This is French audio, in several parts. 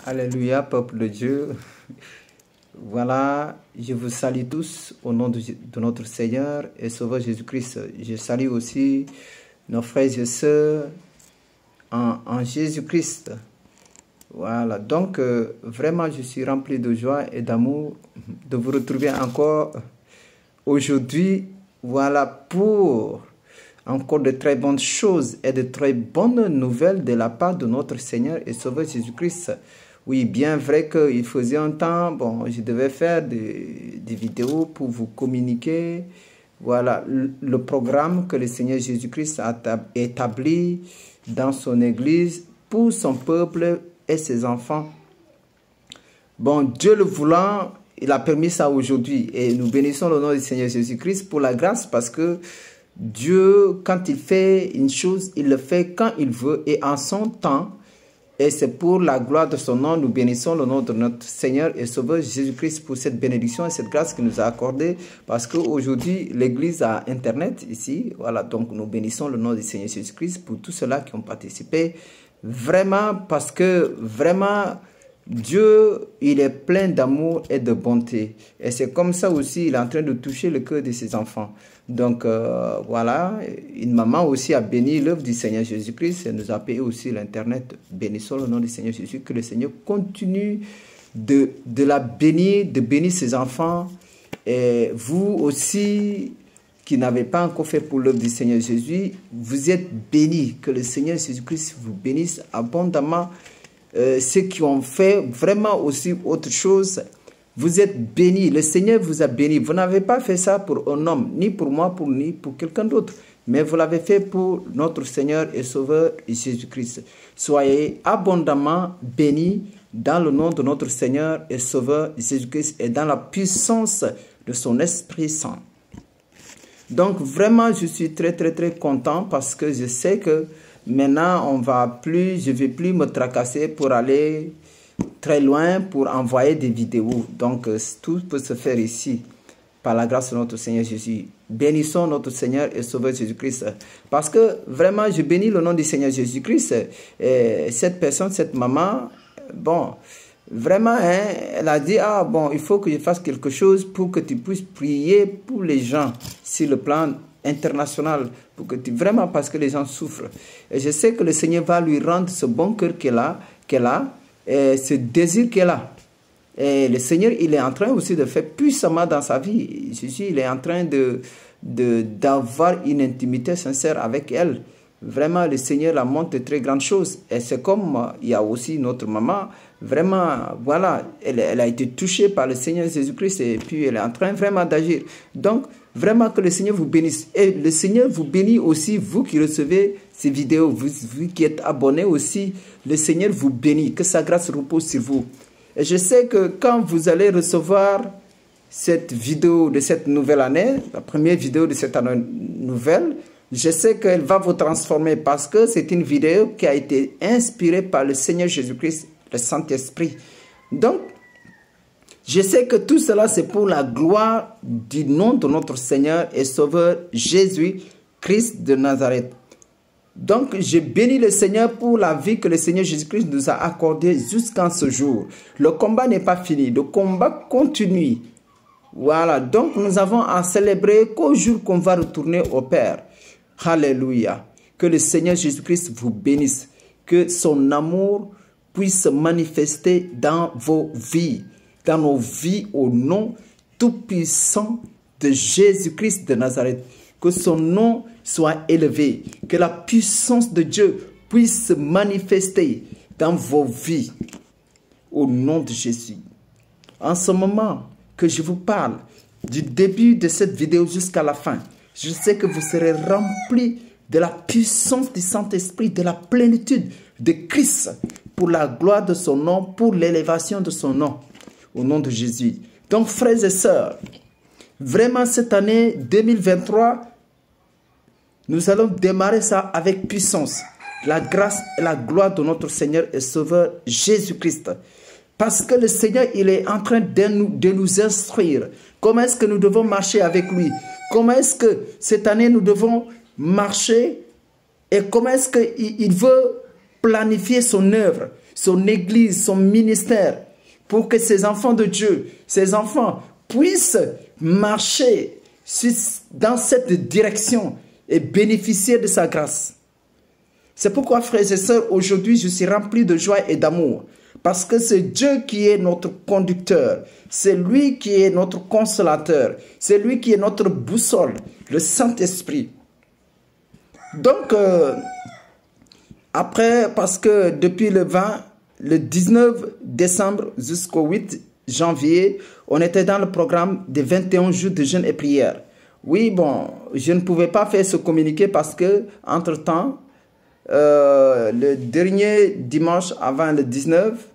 Alléluia, peuple de Dieu. Voilà, je vous salue tous au nom de notre Seigneur et Sauveur Jésus-Christ. Je salue aussi nos frères et sœurs en Jésus-Christ. Voilà, donc vraiment je suis rempli de joie et d'amour de vous retrouver encore aujourd'hui. Voilà, pour encore de très bonnes choses et de très bonnes nouvelles de la part de notre Seigneur et Sauveur Jésus-Christ. Oui, bien vrai qu'il faisait un temps, bon, je devais faire des vidéos pour vous communiquer, voilà, le programme que le Seigneur Jésus-Christ a établi dans son Église pour son peuple et ses enfants. Bon, Dieu le voulant, il a permis ça aujourd'hui et nous bénissons le nom du Seigneur Jésus-Christ pour la grâce parce que Dieu, quand il fait une chose, il le fait quand il veut et en son temps. Et c'est pour la gloire de son nom, nous bénissons le nom de notre Seigneur et Sauveur Jésus-Christ pour cette bénédiction et cette grâce qu'il nous a accordée. Parce qu'aujourd'hui, l'Église a Internet ici. Voilà, donc nous bénissons le nom du Seigneur Jésus-Christ pour tous ceux-là qui ont participé. Vraiment, parce que vraiment, Dieu, il est plein d'amour et de bonté. Et c'est comme ça aussi, il est en train de toucher le cœur de ses enfants. Donc, voilà, une maman aussi a béni l'œuvre du Seigneur Jésus-Christ et nous a payé aussi l'Internet. Bénissons le nom du Seigneur Jésus, que le Seigneur continue de la bénir, de bénir ses enfants. Et vous aussi, qui n'avez pas encore fait pour l'œuvre du Seigneur Jésus, vous êtes bénis. Que le Seigneur Jésus-Christ vous bénisse abondamment. Ceux qui ont fait vraiment aussi autre chose, vous êtes bénis. Le Seigneur vous a bénis. Vous n'avez pas fait ça pour un homme, ni pour moi, ni pour quelqu'un d'autre. Mais vous l'avez fait pour notre Seigneur et Sauveur Jésus-Christ. Soyez abondamment bénis dans le nom de notre Seigneur et Sauveur Jésus-Christ et dans la puissance de son Esprit Saint. Donc vraiment, je suis très content parce que je sais que maintenant, je ne vais plus me tracasser pour aller très loin pour envoyer des vidéos. Donc, tout peut se faire ici, par la grâce de notre Seigneur Jésus. Bénissons notre Seigneur et Sauveur Jésus-Christ. Parce que vraiment, je bénis le nom du Seigneur Jésus-Christ. Cette personne, cette maman, bon, vraiment, hein, elle a dit, ah bon, il faut que je fasse quelque chose pour que tu puisses prier pour les gens sur le plan international, pour que vraiment parce que les gens souffrent. Et je sais que le Seigneur va lui rendre ce bon cœur qu'elle a, et ce désir qu'elle a. Et le Seigneur, il est en train aussi de faire puissamment dans sa vie. Jésus, il est en train d'avoir une intimité sincère avec elle. Vraiment, le Seigneur la montre de très grandes choses. Et c'est comme, il y a aussi notre maman, vraiment, voilà, elle a été touchée par le Seigneur Jésus-Christ et puis elle est en train vraiment d'agir. Donc, vraiment que le Seigneur vous bénisse. Et le Seigneur vous bénit aussi, vous qui recevez ces vidéos, vous qui êtes abonnés aussi, le Seigneur vous bénit, que sa grâce repose sur vous. Et je sais que quand vous allez recevoir cette vidéo de cette nouvelle année, la première vidéo de cette année nouvelle, je sais qu'elle va vous transformer parce que c'est une vidéo qui a été inspirée par le Seigneur Jésus-Christ, le Saint-Esprit. Donc, je sais que tout cela, c'est pour la gloire du nom de notre Seigneur et Sauveur Jésus-Christ de Nazareth. Donc, je bénis le Seigneur pour la vie que le Seigneur Jésus-Christ nous a accordée jusqu'à ce jour. Le combat n'est pas fini, le combat continue. Voilà, donc nous avons à célébrer qu'au jour qu'on va retourner au Père. Alléluia. Que le Seigneur Jésus-Christ vous bénisse. Que son amour puisse se manifester dans vos vies. Dans nos vies au nom tout-puissant de Jésus-Christ de Nazareth. Que son nom soit élevé. Que la puissance de Dieu puisse se manifester dans vos vies au nom de Jésus. En ce moment que je vous parle, du début de cette vidéo jusqu'à la fin, je sais que vous serez remplis de la puissance du Saint-Esprit, de la plénitude de Christ pour la gloire de son nom, pour l'élévation de son nom. Au nom de Jésus. Donc, frères et sœurs, vraiment cette année 2023, nous allons démarrer ça avec puissance. La grâce et la gloire de notre Seigneur et Sauveur Jésus-Christ. Parce que le Seigneur, il est en train de nous instruire. Comment est-ce que nous devons marcher avec lui? Comment est-ce que cette année nous devons marcher? Et comment est-ce qu'il veut planifier son œuvre? son église, son ministère, pour que ces enfants de Dieu, ces enfants puissent marcher dans cette direction et bénéficier de sa grâce. C'est pourquoi, frères et sœurs, aujourd'hui, je suis rempli de joie et d'amour. Parce que c'est Dieu qui est notre conducteur. C'est lui qui est notre consolateur. C'est lui qui est notre boussole, le Saint-Esprit. Donc, après, parce que depuis le 19 décembre jusqu'au 8 janvier, on était dans le programme des 21 jours de jeûne et prière. Oui, bon, je ne pouvais pas faire ce communiqué parce que, entre-temps, le dernier dimanche avant le 19,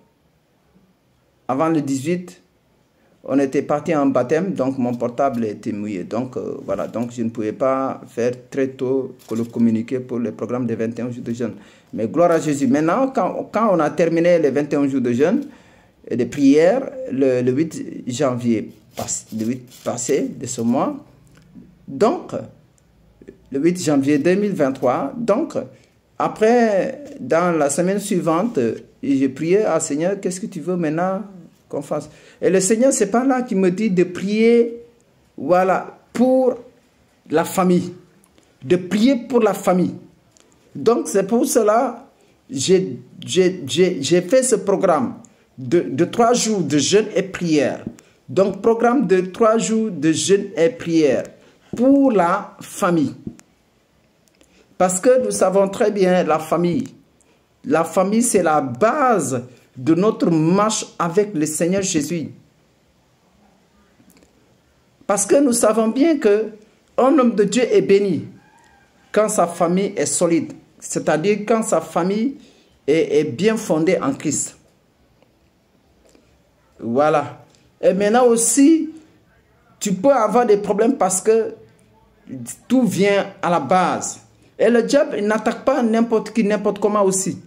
avant le 18, on était parti en baptême, donc mon portable était mouillé. Donc voilà, donc je ne pouvais pas faire très tôt que le communiqué pour le programme des 21 jours de jeûne. Mais gloire à Jésus. Maintenant, quand on a terminé les 21 jours de jeûne et de prière, le 8 janvier, le 8 passé de ce mois, donc le 8 janvier 2023, donc après, dans la semaine suivante, j'ai prié à Seigneur, qu'est-ce que tu veux maintenant qu'on fasse? Et le Seigneur, c'est pas là qui me dit de prier, voilà, pour la famille. De prier pour la famille. Donc, c'est pour cela j'ai fait ce programme de 3 jours de jeûne et prière. Donc, programme de 3 jours de jeûne et prière pour la famille. Parce que nous savons très bien la famille. La famille, c'est la base de notre marche avec le Seigneur Jésus. Parce que nous savons bien qu'un homme de Dieu est béni quand sa famille est solide. C'est-à-dire quand sa famille est bien fondée en Christ. Voilà. Et maintenant aussi, tu peux avoir des problèmes parce que tout vient à la base. Et le diable n'attaque pas n'importe qui, n'importe comment aussi.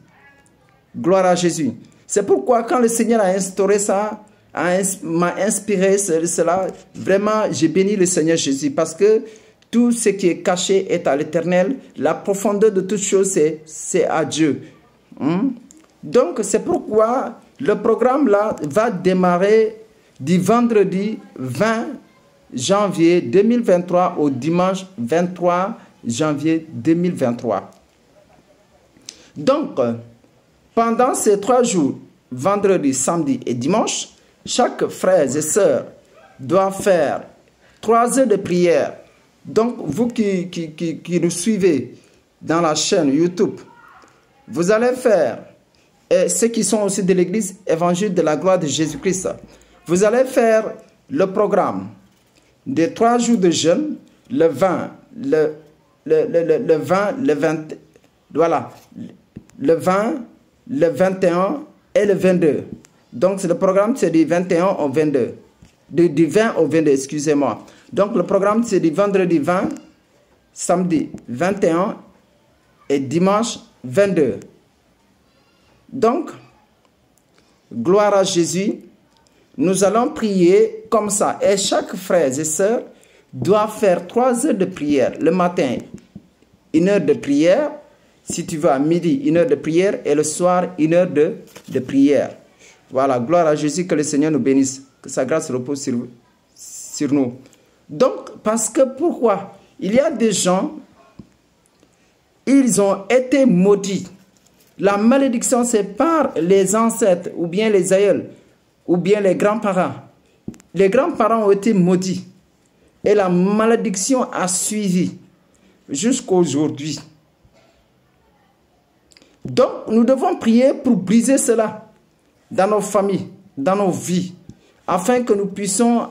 Gloire à Jésus. C'est pourquoi quand le Seigneur a instauré ça, m'a inspiré cela, vraiment j'ai béni le Seigneur Jésus parce que tout ce qui est caché est à l'Éternel. La profondeur de toutes choses, c'est à Dieu. Donc c'est pourquoi le programme là va démarrer du vendredi 20 janvier 2023 au dimanche 23 janvier 2023. Donc, pendant ces 3 jours, vendredi, samedi et dimanche, chaque frère et sœur doit faire 3 heures de prière. Donc, vous qui nous suivez dans la chaîne YouTube, vous allez faire, et ceux qui sont aussi de l'église évangile de la gloire de Jésus-Christ, vous allez faire le programme des 3 jours de jeûne, le 20, le 20, voilà, le 20, le 21 et le 22. Donc, le programme, c'est du 21 au 22. Du 20 au 22, excusez-moi. Donc, le programme, c'est du vendredi 20, samedi 21 et dimanche 22. Donc, gloire à Jésus, nous allons prier comme ça. Et chaque frère et sœur doit faire 3 heures de prière. Le matin, 1 heure de prière. Si tu veux, à midi, 1 heure de prière. Et le soir, 1 heure de prière. Voilà, gloire à Jésus, que le Seigneur nous bénisse. Que sa grâce repose sur nous. Donc, parce que pourquoi? Il y a des gens, ils ont été maudits. La malédiction, c'est par les ancêtres, ou bien les aïeuls, ou bien les grands-parents. Les grands-parents ont été maudits. Et la malédiction a suivi jusqu'à aujourd'hui. Donc, nous devons prier pour briser cela dans nos familles, dans nos vies, afin que nous puissions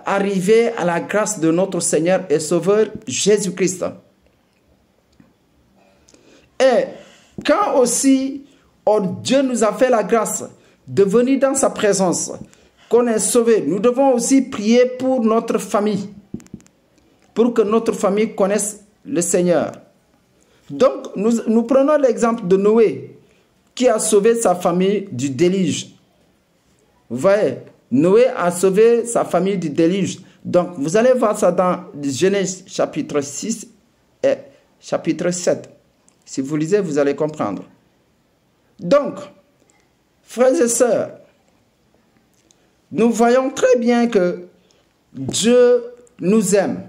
arriver à la grâce de notre Seigneur et Sauveur Jésus-Christ. Et quand aussi Dieu nous a fait la grâce de venir dans sa présence, qu'on est sauvé, nous devons aussi prier pour notre famille, pour que notre famille connaisse le Seigneur. Donc, nous prenons l'exemple de Noé, qui a sauvé sa famille du déluge. Vous voyez, Noé a sauvé sa famille du déluge. Donc, vous allez voir ça dans Genèse chapitre 6 et chapitre 7. Si vous lisez, vous allez comprendre. Donc, Frères et sœurs, nous voyons très bien que Dieu nous aime.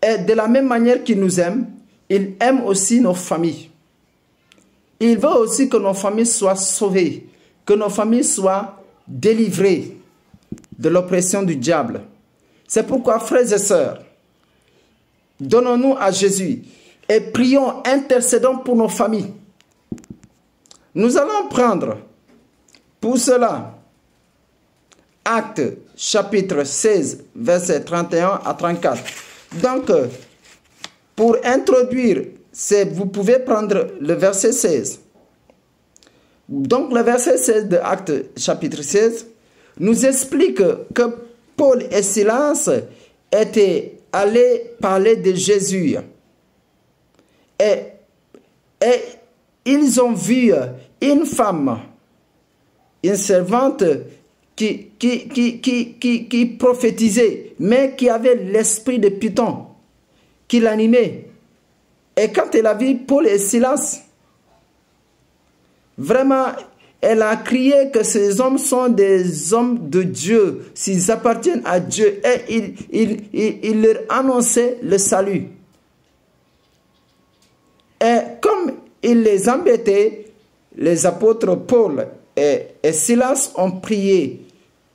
Et de la même manière qu'il nous aime, il aime aussi nos familles. Il veut aussi que nos familles soient sauvées, que nos familles soient délivrées de l'oppression du diable. C'est pourquoi, frères et sœurs, donnons-nous à Jésus et prions, intercédons pour nos familles. Nous allons prendre pour cela Actes chapitre 16, versets 31 à 34. Donc, pour introduire, vous pouvez prendre le verset 16. Donc, le verset 16 de Actes chapitre 16 nous explique que Paul et Silas étaient allés parler de Jésus. Et ils ont vu une femme, une servante qui prophétisait, mais qui avait l'esprit de Python, qui l'animait. Et quand elle a vu Paul et Silas, vraiment, elle a crié que ces hommes sont des hommes de Dieu, s'ils appartiennent à Dieu, et il leur annonçait le salut. Et comme il les embêtait, les apôtres Paul et Silas ont prié.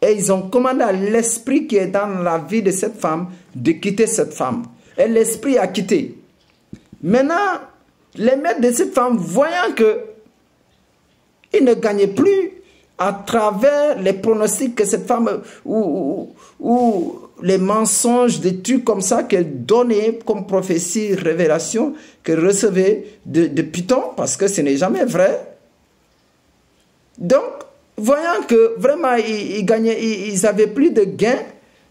Et ils ont commandé à l'esprit qui est dans la vie de cette femme de quitter cette femme. Et l'esprit a quitté. Maintenant, les maîtres de cette femme, voyant que ils ne gagnaient plus à travers les pronostics que cette femme, ou les mensonges, des trucs comme ça qu'elle donnait comme prophétie, révélation, qu'elle recevait de Python, parce que ce n'est jamais vrai. Donc, voyant que vraiment ils avaient plus de gains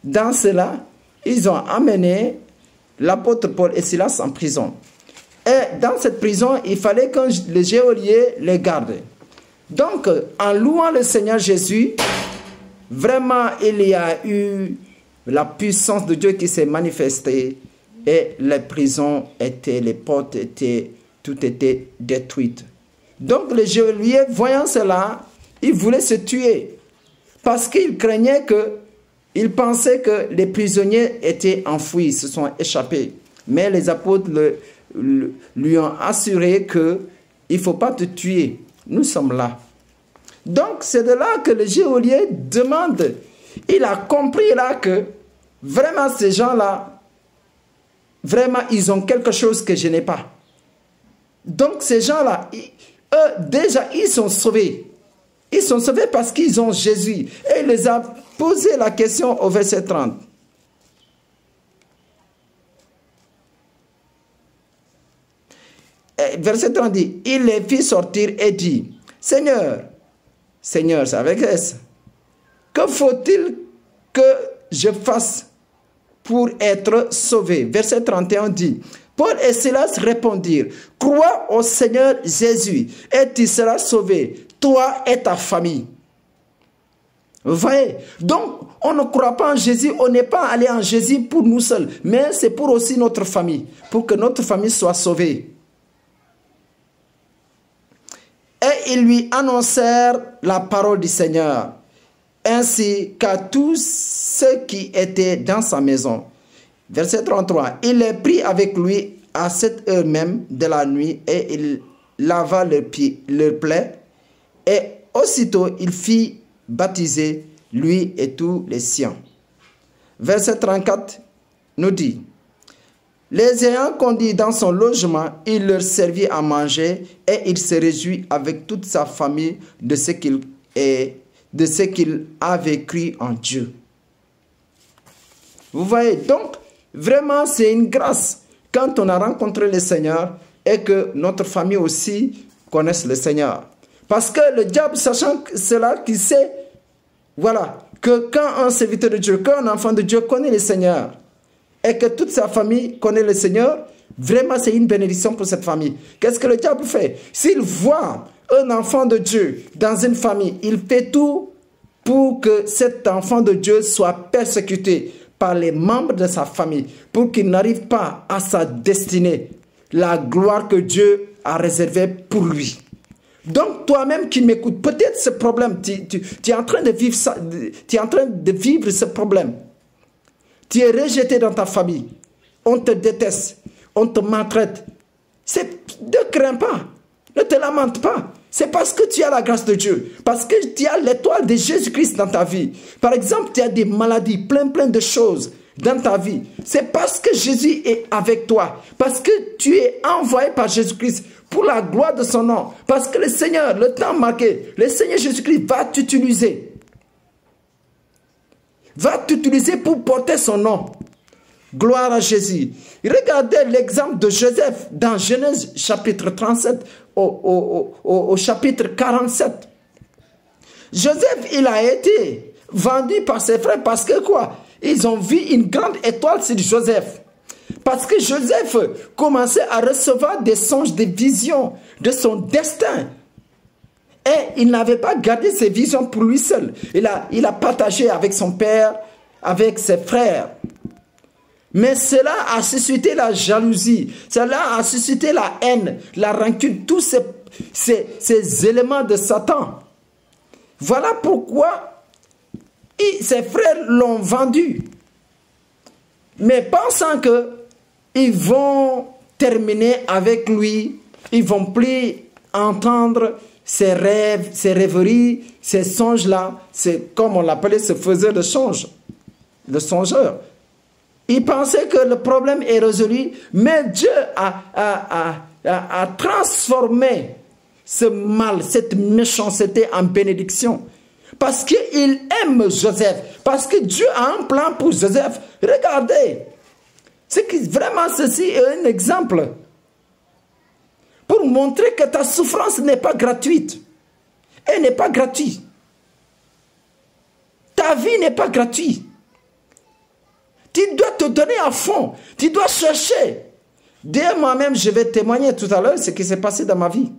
dans cela, ils ont amené l'apôtre Paul et Silas en prison. Et dans cette prison, il fallait que le geôlier les garde. Donc, en louant le Seigneur Jésus, vraiment il y a eu la puissance de Dieu qui s'est manifestée et les prisons étaient, les portes étaient, tout était détruite. Donc le geôlier, voyant cela, il voulait se tuer parce qu'il craignait il pensait que les prisonniers étaient enfouis, se sont échappés. Mais les apôtres lui ont assuré qu'il ne faut pas te tuer, nous sommes là. Donc c'est de là que le geôlier demande, il a compris là que vraiment ces gens-là, vraiment ils ont quelque chose que je n'ai pas. Donc ces gens-là, eux déjà ils sont sauvés. Ils sont sauvés parce qu'ils ont Jésus. Et il les a posé la question au verset 30. Et verset 30 dit, il les fit sortir et dit, Seigneur, Seigneur, c'est avec S, que faut-il que je fasse pour être sauvé? Verset 31 dit, Paul et Silas répondirent, crois au Seigneur Jésus et tu seras sauvé, toi et ta famille. Vous voyez? Donc, on ne croit pas en Jésus, on n'est pas allé en Jésus pour nous seuls, mais c'est pour aussi notre famille, pour que notre famille soit sauvée. Et ils lui annoncèrent la parole du Seigneur, ainsi qu'à tous ceux qui étaient dans sa maison. Verset 33, il les prit avec lui à cette heure même de la nuit, et il lava leurs pieds, leurs plaies, et aussitôt il fit baptiser lui et tous les siens. Verset 34 nous dit, les ayant conduits dans son logement, il leur servit à manger et il se réjouit avec toute sa famille de ce qu'il avait cru en Dieu. Vous voyez, donc, vraiment, c'est une grâce quand on a rencontré le Seigneur et que notre famille aussi connaisse le Seigneur. Parce que le diable, sachant cela, qui sait, voilà, que quand un serviteur de Dieu, quand un enfant de Dieu connaît le Seigneur, et que toute sa famille connaît le Seigneur, vraiment c'est une bénédiction pour cette famille. Qu'est-ce que le diable fait? S'il voit un enfant de Dieu dans une famille, il fait tout pour que cet enfant de Dieu soit persécuté par les membres de sa famille, pour qu'il n'arrive pas à sa destinée, la gloire que Dieu a réservée pour lui. Donc, toi-même qui m'écoutes, peut-être ce problème, tu es en train de vivre ça, tu es en train de vivre ce problème. Tu es rejeté dans ta famille. On te déteste. On te maltraite. Ne crains pas. Ne te lamente pas. C'est parce que tu as la grâce de Dieu. Parce que tu as l'étoile de Jésus-Christ dans ta vie. Par exemple, tu as des maladies, plein de choses dans ta vie. C'est parce que Jésus est avec toi. Parce que tu es envoyé par Jésus-Christ pour la gloire de son nom. Parce que le Seigneur, le temps marqué, le Seigneur Jésus-Christ va t'utiliser. Va t'utiliser pour porter son nom. Gloire à Jésus. Regardez l'exemple de Joseph dans Genèse chapitre 37 au chapitre 47. Joseph, il a été vendu par ses frères parce que quoi? Ils ont vu une grande étoile sur Joseph. Parce que Joseph commençait à recevoir des songes, des visions de son destin. Et il n'avait pas gardé ses visions pour lui seul. Il a partagé avec son père, avec ses frères. Mais cela a suscité la jalousie, cela a suscité la haine, la rancune, tous ces éléments de Satan. Voilà pourquoi ses frères l'ont vendu. Mais pensant qu'ils vont terminer avec lui, ils ne vont plus entendre ses rêves, ses rêveries, ces songes-là. C'est comme on l'appelait ce faiseur de songes, le songeur. Il pensait que le problème est résolu, mais Dieu a transformé ce mal, cette méchanceté en bénédiction. Parce qu'il aime Joseph. Parce que Dieu a un plan pour Joseph. Regardez. Vraiment, ceci est un exemple. Pour montrer que ta souffrance n'est pas gratuite. Elle n'est pas gratuite. Ta vie n'est pas gratuite. Tu dois te donner à fond. Tu dois chercher. Dès moi-même, je vais témoigner tout à l'heure ce qui s'est passé dans ma vie.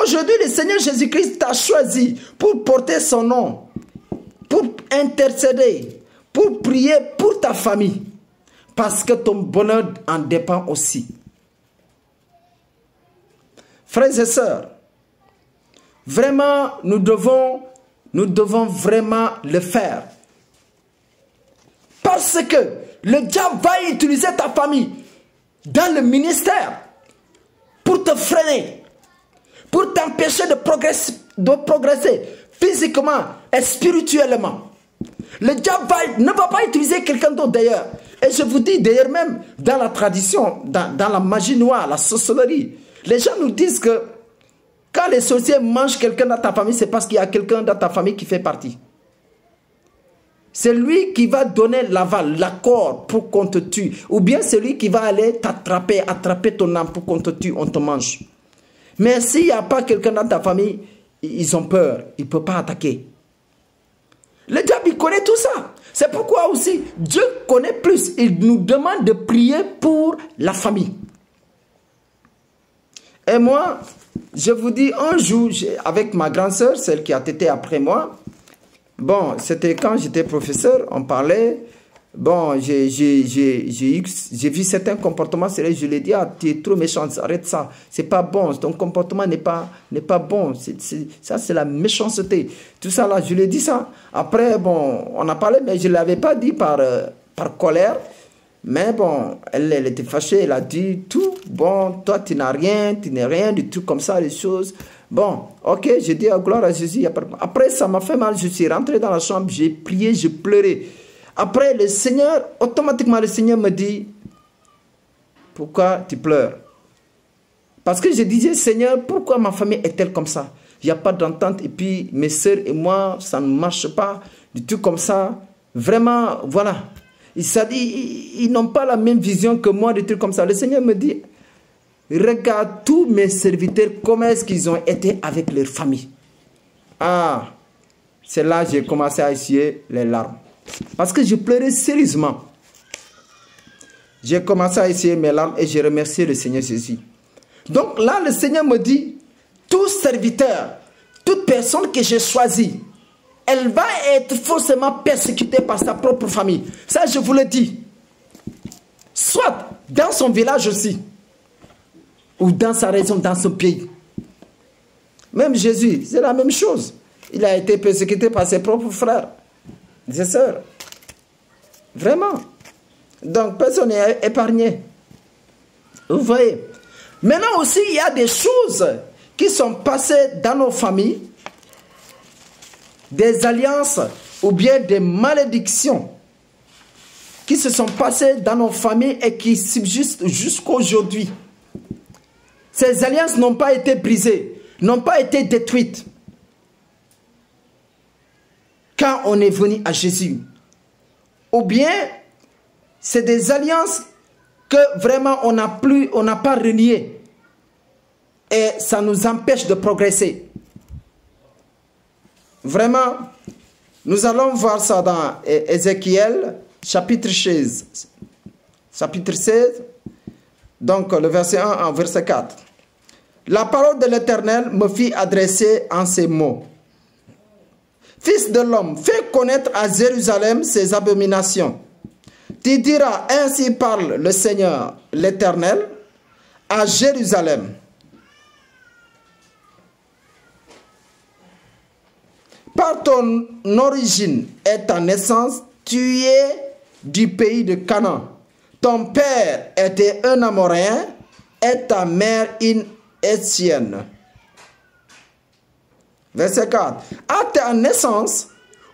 Aujourd'hui, le Seigneur Jésus-Christ t'a choisi pour porter son nom, pour intercéder, pour prier pour ta famille. Parce que ton bonheur en dépend aussi. Frères et sœurs, vraiment, nous devons vraiment le faire. Parce que le diable va utiliser ta famille dans le ministère pour te freiner, pour t'empêcher de progresser physiquement et spirituellement. Le diable ne va pas utiliser quelqu'un d'autre d'ailleurs. Et je vous dis d'ailleurs même dans la tradition, dans la magie noire, la sorcellerie, les gens nous disent que quand les sorciers mangent quelqu'un dans ta famille, c'est parce qu'il y a quelqu'un dans ta famille qui fait partie. C'est lui qui va donner l'aval, l'accord pour qu'on te tue. Ou bien c'est lui qui va aller t'attraper, attraper ton âme pour qu'on te tue, on te mange. Mais s'il n'y a pas quelqu'un dans ta famille, ils ont peur, ils ne peuvent pas attaquer. Le diable, il connaît tout ça. C'est pourquoi aussi, Dieu connaît plus. Il nous demande de prier pour la famille. Et moi, je vous dis, un jour, avec ma grande sœur, celle qui a été après moi, bon, c'était quand j'étais professeur, on parlait, bon, j'ai vu certains comportements, je lui ai dit, ah, tu es trop méchant, arrête ça, c'est pas bon, ton comportement n'est pas bon, ça c'est la méchanceté, tout ça là, je lui ai dit ça. Après, bon, on a parlé, mais je ne l'avais pas dit par colère. Mais bon, elle était fâchée, elle a dit tout. Bon, toi, tu n'as rien, tu n'es rien, du tout comme ça, les choses. Bon, ok, j'ai dit, gloire à Jésus. Après, ça m'a fait mal. Je suis rentré dans la chambre, j'ai prié, j'ai pleuré. Après, le Seigneur, automatiquement, le Seigneur me dit, pourquoi tu pleures? Parce que je disais, Seigneur, pourquoi ma famille est-elle comme ça? Il n'y a pas d'entente. Et puis, mes soeurs et moi, ça ne marche pas, du tout comme ça. Vraiment, voilà. Ils n'ont pas la même vision que moi, des trucs comme ça. Le Seigneur me dit, regarde tous mes serviteurs, comment est-ce qu'ils ont été avec leur famille. Ah, c'est là que j'ai commencé à essuyer les larmes. Parce que je pleurais sérieusement. J'ai commencé à essuyer mes larmes et j'ai remercié le Seigneur Jésus. Donc là, le Seigneur me dit, tout serviteur, toute personne que j'ai choisie, elle va être forcément persécutée par sa propre famille. Ça, je vous le dis. Soit dans son village aussi. ou dans sa région, dans son pays. Même Jésus, c'est la même chose. Il a été persécuté par ses propres frères, ses sœurs. Vraiment. Donc, personne n'est épargné. Vous voyez. Maintenant aussi, il y a des choses qui sont passées dans nos familles, des alliances ou bien des malédictions qui se sont passées dans nos familles et qui subsistent jusqu'à aujourd'hui. Ces alliances n'ont pas été brisées, n'ont pas été détruites quand on est venu à Jésus. Ou bien, c'est des alliances que vraiment on n'a pas reniées. Et ça nous empêche de progresser. Vraiment, nous allons voir ça dans Ézéchiel, chapitre 16. Chapitre 16, donc le verset 1 au verset 4. La parole de l'Éternel me fit adresser en ces mots. Fils de l'homme, fais connaître à Jérusalem ses abominations. Tu diras, ainsi parle le Seigneur, l'Éternel, à Jérusalem. Par ton origine et ta naissance, tu es du pays de Canaan. Ton père était un Amoréen et ta mère une Hétienne. Verset 4. À ta naissance,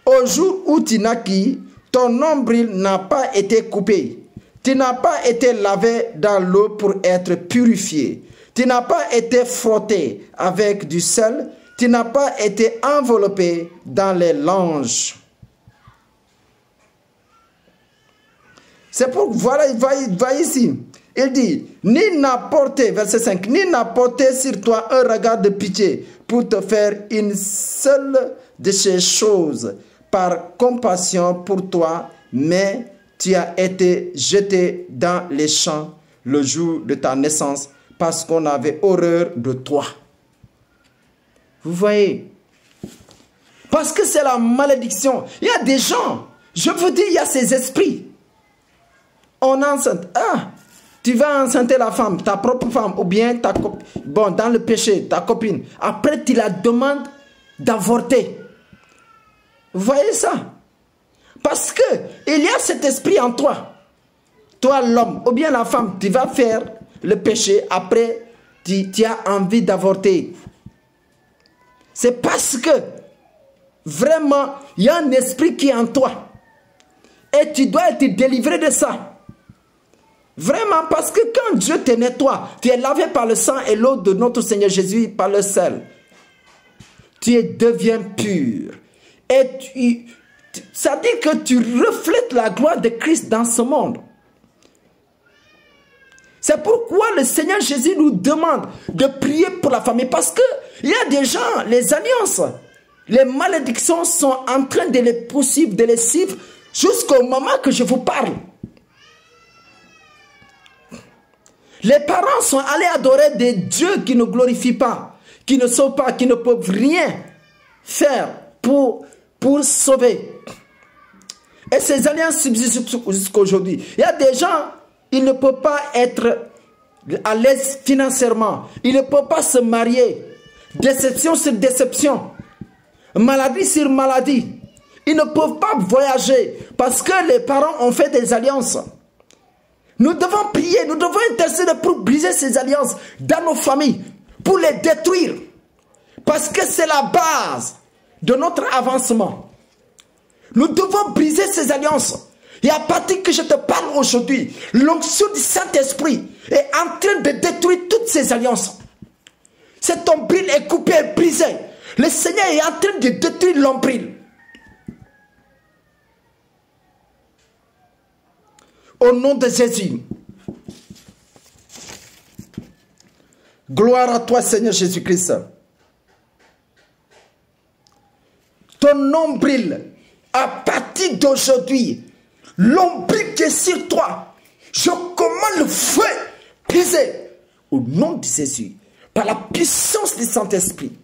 au jour où tu naquis, ton nombril n'a pas été coupé. Tu n'as pas été lavé dans l'eau pour être purifié. Tu n'as pas été frotté avec du sel. Tu n'as pas été enveloppé dans les langes. C'est pour, voilà, il va ici. Il dit, ni n'a porté, verset 5, ni n'a porté sur toi un regard de pitié pour te faire une seule de ces choses par compassion pour toi, mais tu as été jeté dans les champs le jour de ta naissance parce qu'on avait horreur de toi. Vous voyez? Parce que c'est la malédiction. Il y a des gens, je vous dis, il y a ces esprits. On enceinte. Ah, tu vas enceinter la femme, ta propre femme, ou bien ta copine. Bon, dans le péché, ta copine. Après, tu la demandes d'avorter. Vous voyez ça? Parce que il y a cet esprit en toi. Toi, l'homme, ou bien la femme, tu vas faire le péché. Après, tu as envie d'avorter. C'est parce que vraiment, il y a un esprit qui est en toi. Et tu dois être délivré de ça. Vraiment, parce que quand Dieu te nettoie, tu es lavé par le sang et l'eau de notre Seigneur Jésus, par le sel. Tu deviens pur. Et ça dit que tu reflètes la gloire de Christ dans ce monde. C'est pourquoi le Seigneur Jésus nous demande de prier pour la famille. Parce qu'il y a des gens, les alliances, les malédictions sont en train de les poursuivre, de les suivre jusqu'au moment que je vous parle. Les parents sont allés adorer des dieux qui ne glorifient pas, qui ne sauvent pas, qui ne peuvent rien faire pour sauver. Et ces alliances subsistent jusqu'à aujourd'hui. Il y a des gens, ils ne peuvent pas être à l'aise financièrement. Ils ne peuvent pas se marier. Déception sur déception. Maladie sur maladie. Ils ne peuvent pas voyager parce que les parents ont fait des alliances. Nous devons prier, nous devons intercéder pour briser ces alliances dans nos familles, pour les détruire. Parce que c'est la base de notre avancement. Nous devons briser ces alliances. Et à partir que je te parle aujourd'hui, l'onction du Saint-Esprit est en train de détruire toutes ces alliances. Cet ombril est coupé et brisé. Le Seigneur est en train de détruire l'ombril. Au nom de Jésus. Gloire à toi, Seigneur Jésus-Christ. Ton nombril, à partir d'aujourd'hui, l'ombril qui est sur toi, je commande le feu brisé au nom de Jésus, par la puissance du Saint-Esprit.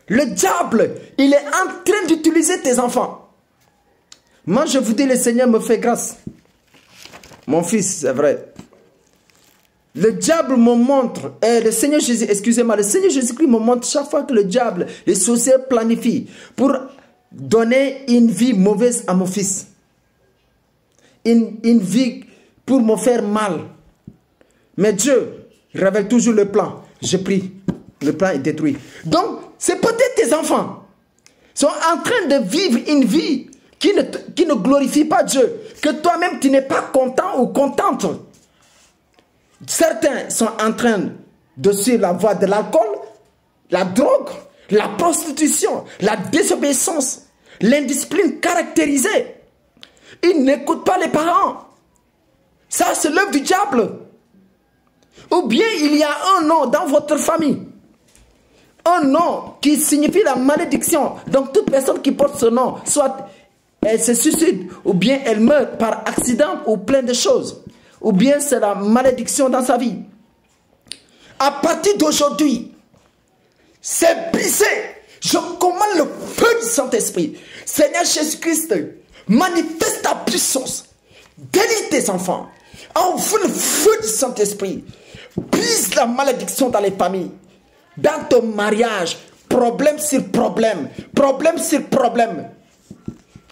Le diable, il est en train d'utiliser tes enfants. Moi, je vous dis, le Seigneur me fait grâce. Mon fils, c'est vrai. Le diable me montre, le Seigneur Jésus, excusez-moi, le Seigneur Jésus-Christ me montre chaque fois que le diable, les sorciers planifient pour donner une vie mauvaise à mon fils. Une vie pour me faire mal. Mais Dieu révèle toujours le plan. Je prie, le plan est détruit. Donc, c'est peut-être tes enfants sont en train de vivre une vie qui ne glorifie pas Dieu, que toi-même tu n'es pas content ou contente. Certains sont en train de suivre la voie de l'alcool, la drogue, la prostitution, la désobéissance, l'indiscipline caractérisée. Ils n'écoutent pas les parents. Ça, c'est l'œuvre du diable. Ou bien il y a un nom dans votre famille. Un nom qui signifie la malédiction. Donc toute personne qui porte ce nom, soit elle se suicide, ou bien elle meurt par accident ou plein de choses. Ou bien c'est la malédiction dans sa vie. À partir d'aujourd'hui, c'est brisé. Je commande le feu du Saint-Esprit. Seigneur Jésus-Christ, manifeste ta puissance. Délivre tes enfants. Envoie le feu du Saint-Esprit. Brise la malédiction dans les familles. Dans ton mariage, problème sur problème. Problème sur problème.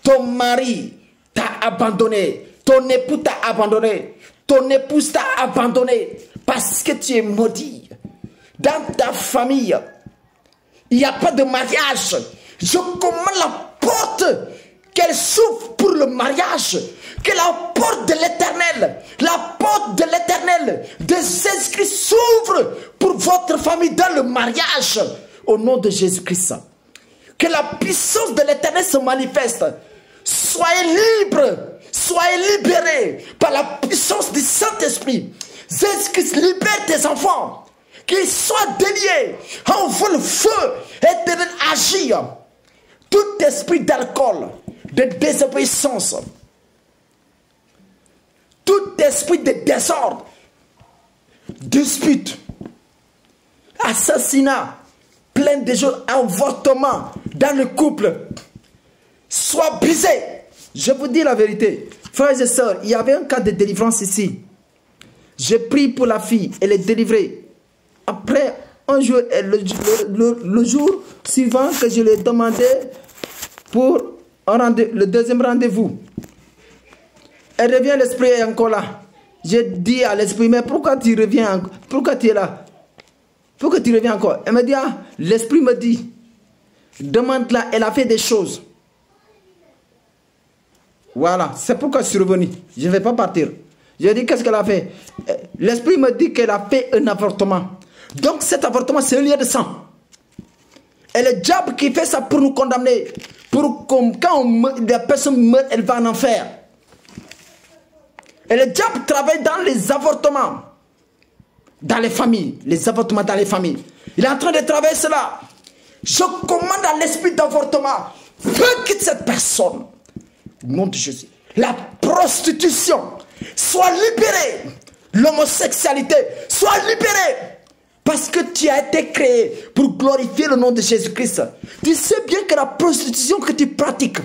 Ton mari t'a abandonné. Ton époux t'a abandonné. Ton épouse t'a abandonné parce que tu es maudit. Dans ta famille, il n'y a pas de mariage. Je commande la porte qu'elle s'ouvre pour le mariage. Que la porte de l'éternel, la porte de l'éternel de Jésus-Christ s'ouvre pour votre famille dans le mariage. Au nom de Jésus-Christ. Que la puissance de l'éternel se manifeste. Soyez libres. Soyez libérés par la puissance du Saint-Esprit. Jésus-Christ libère tes enfants. Qu'ils soient déliés. Envoie le feu éternel agir. Tout esprit d'alcool, de désobéissance, tout esprit de désordre, dispute, assassinat, plein de choses, avortement dans le couple, soit brisé. Je vous dis la vérité. Frères et sœurs, il y avait un cas de délivrance ici. J'ai prié pour la fille, elle est délivrée. Après, un jour, le jour suivant que je lui ai demandé pour le deuxième rendez-vous, elle revient, l'esprit est encore là. J'ai dit à l'esprit, mais pourquoi tu reviens, pourquoi tu es là? Pourquoi tu reviens encore? Elle me dit, ah, l'esprit me dit, demande-la, elle a fait des choses. Voilà, c'est pourquoi je suis revenu. Je ne vais pas partir. J'ai dit, qu'est-ce qu'elle a fait? L'esprit me dit qu'elle a fait un avortement. Donc cet avortement, c'est un lien de sang. Et le diable qui fait ça pour nous condamner, pour quand la personne meurt, elle va en enfer. Et le diable travaille dans les avortements, dans les familles, les avortements dans les familles. Il est en train de travailler cela. Je commande à l'esprit d'avortement, quitte cette personne. Au nom de Jésus. La prostitution soit libérée. L'homosexualité soit libérée. Parce que tu as été créé pour glorifier le nom de Jésus-Christ. Tu sais bien que la prostitution que tu pratiques,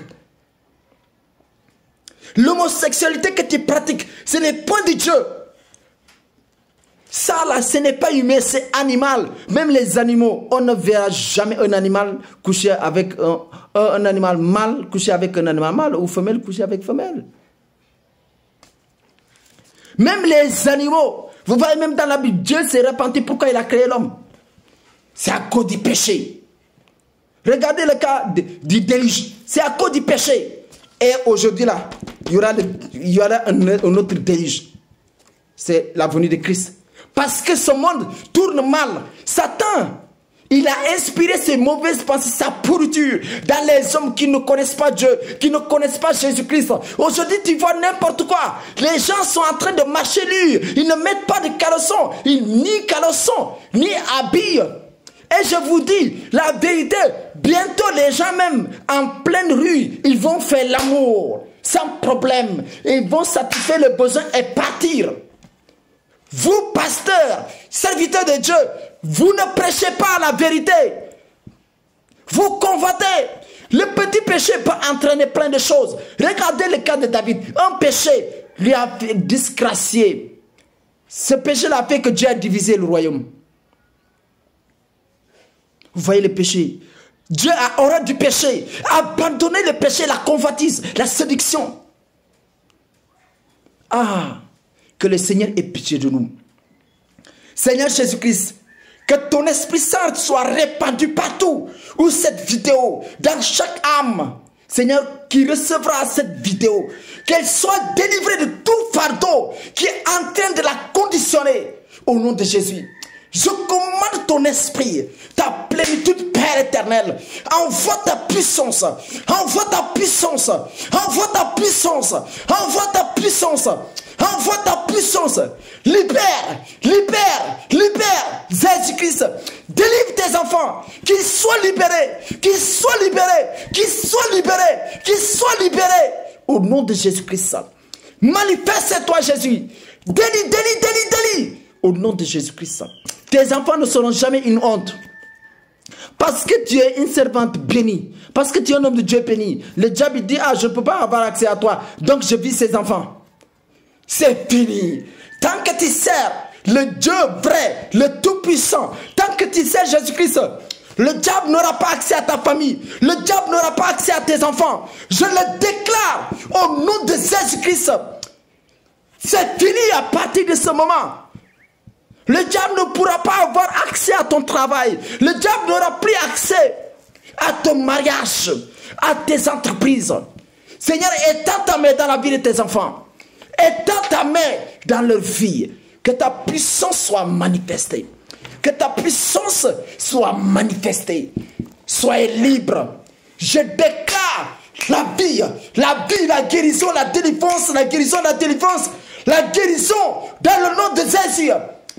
l'homosexualité que tu pratiques, ce n'est pas de Dieu. Ça là, ce n'est pas humain, c'est animal. Même les animaux, on ne verra jamais un animal coucher avec un animal mâle, coucher avec un animal mâle, ou femelle coucher avec femelle. Même les animaux, vous voyez même dans la Bible, Dieu s'est repenti pourquoi il a créé l'homme. C'est à cause du péché. Regardez le cas du déluge. C'est à cause du péché. Et aujourd'hui là, il y aura un autre déluge. C'est la venue de Christ. Parce que ce monde tourne mal. Satan, il a inspiré ses mauvaises pensées, sa pourriture dans les hommes qui ne connaissent pas Dieu, qui ne connaissent pas Jésus-Christ. Aujourd'hui, tu vois n'importe quoi. Les gens sont en train de marcher nus. Ils ne mettent pas de caleçon, ni caleçon, ni habits. Et je vous dis la vérité, bientôt les gens même en pleine rue, ils vont faire l'amour sans problème. Ils vont satisfaire le besoin et partir. Vous, pasteurs, serviteurs de Dieu, vous ne prêchez pas la vérité. Vous convoitez. Le petit péché peut entraîner plein de choses. Regardez le cas de David. Un péché lui a disgracié. Ce péché-là fait que Dieu a divisé le royaume. Vous voyez le péché. Dieu a horreur du péché, a abandonné le péché, la convoitise, la séduction. Ah, que le Seigneur ait pitié de nous. Seigneur Jésus-Christ, que ton Esprit Saint soit répandu partout où cette vidéo, dans chaque âme, Seigneur, qui recevra cette vidéo, qu'elle soit délivrée de tout fardeau qui est en train de la conditionner au nom de Jésus. Je commande ton esprit, ta plénitude, Père éternel. Envoie ta puissance, envoie ta puissance, envoie ta puissance, envoie ta puissance, envoie ta puissance. Libère, libère, libère, Jésus-Christ. Délivre tes enfants, qu'ils soient libérés, qu'ils soient libérés, qu'ils soient libérés, qu'ils soient libérés. Au nom de Jésus-Christ. Manifeste-toi, Jésus. Délie, délie, délie, délie. Au nom de Jésus-Christ. Tes enfants ne seront jamais une honte. Parce que tu es une servante bénie. Parce que tu es un homme de Dieu béni. Le diable dit, ah, je ne peux pas avoir accès à toi. Donc je vis ses enfants. C'est fini. Tant que tu sers le Dieu vrai, le Tout-Puissant, tant que tu sers Jésus-Christ, le diable n'aura pas accès à ta famille. Le diable n'aura pas accès à tes enfants. Je le déclare au nom de Jésus-Christ. C'est fini à partir de ce moment. Le diable ne pourra pas avoir accès à ton travail. Le diable n'aura plus accès à ton mariage, à tes entreprises. Seigneur, étends ta main dans la vie de tes enfants. Étends ta main dans leur vie. Que ta puissance soit manifestée. Que ta puissance soit manifestée. Soyez libres. Je déclare la vie, la guérison, la délivrance, la guérison, la délivrance, la guérison dans le nom de Jésus.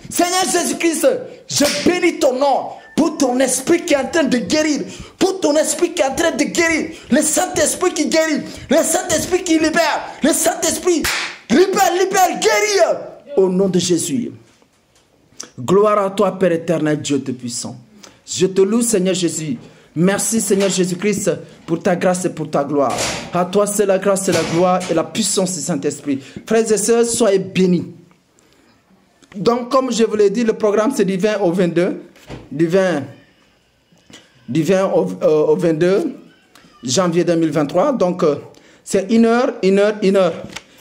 Seigneur Jésus-Christ, je bénis ton nom pour ton esprit qui est en train de guérir, pour ton esprit qui est en train de guérir, le Saint-Esprit qui guérit, le Saint-Esprit qui libère, le Saint-Esprit libère, libère, guérit, au nom de Jésus. Gloire à toi, Père éternel, Dieu Tout-Puissant. Je te loue, Seigneur Jésus. Merci, Seigneur Jésus-Christ, pour ta grâce et pour ta gloire. À toi, c'est la grâce et la gloire et la puissance du Saint-Esprit. Frères et sœurs, soyez bénis. Donc, comme je vous l'ai dit, le programme c'est du 20 au 22. Du 20 au 22 janvier 2023. Donc, c'est 1 heure,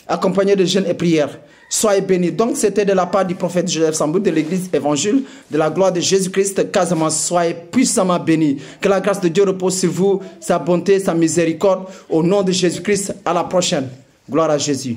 accompagné de jeûne et prière. Soyez bénis. Donc, c'était de la part du prophète Joseph Sambou de l'église évangile de la gloire de Jésus-Christ. Casamance, soyez puissamment bénis. Que la grâce de Dieu repose sur vous, sa bonté, sa miséricorde. Au nom de Jésus-Christ, à la prochaine. Gloire à Jésus.